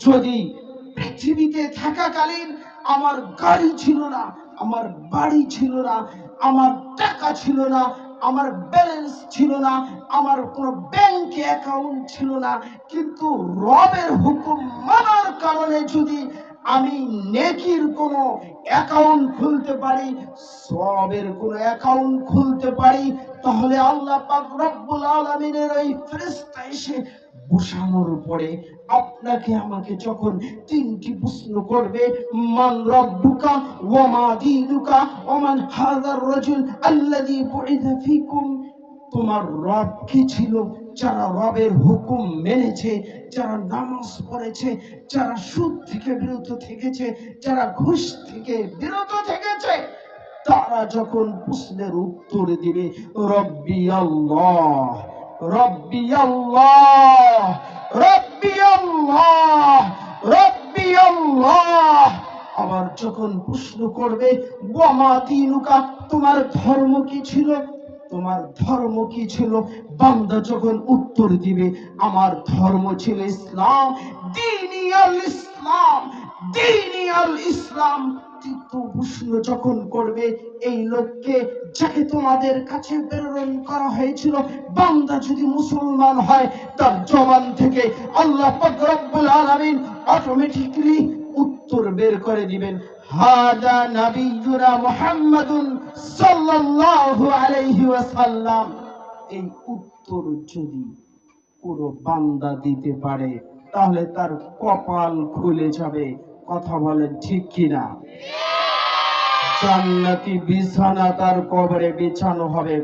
যদি পৃথিবীতে থাকাকালীন আমার গাড়ি ছিল না, আমার বাড়ি ছিল না, আমার টাকা ছিল না, আমার ব্যালেন্স ছিল না, আমার কোনো ব্যাংকে অ্যাকাউন্ট ছিল না, কিন্তু রবের হুকুম মানার কারণে যদি আমি নেকির কোনো অ্যাকাউন্ট খুলতে পারি, সওয়াবের কোনো অ্যাকাউন্ট খুলতে পারি, তাহলে আল্লাহ পাক রব্বুল আলামিনের ওই ফেরেশতা এসে বসানোর পরে আপনাকে আমাকে যখন তিনটি প্রশ্ন করবে, মান রব্বুকা ওয়া মা দীনুকা ওয়া মান হাযার রাজুল আল্লাযী বুইসা ফীকুম, তোমার রব কি ছিল? যারা রবের হুকুম মেনেছে, যারা নামাজ পড়েছে, যারা সুদ থেকে বিরত থেকেছে, যারা ঘুষ থেকে বিরত থেকেছে, তারা যখন প্রশ্নের উত্তর দিবে রব্বি আল্লাহ, রব্বি আল্লাহ, রব্বি আল্লাহ, রব্বি আল্লাহ, আবার যখন প্রশ্ন করবে ওয়া মা দীনুকা, তোমার ধর্ম কি ছিল? তোমার ধর্ম কি ছিল? বান্দা যখন উত্তর দিবে আমার ধর্ম ছিল ইসলাম, দীনি আল ইসলাম, দীনি আল ইসলাম, তৃতীয় প্রশ্ন যখন করবে এই লোককে যাকে তোমাদের কাছে প্রেরণ করা হয়েছিল, বান্দা যদি মুসলমান হয় তার জবান থেকে আল্লাহ পাক রব্বুল আলামিন অটোমেটিক্যালি উত্তর বের করে দিবেন, হাদা নবিয়ুনা মুহাম্মাদুন সাল্লাল্লাহু আলাইহি ওয়াসাল্লাম। এই উত্তর যদি পুরো বান্দা দিতে পারে তাহলে তার কপাল খুলে যাবে। কথা বলেন ঠিক কিনা? জান্নাতি বিছানা তার কবরে বিছানো হবে।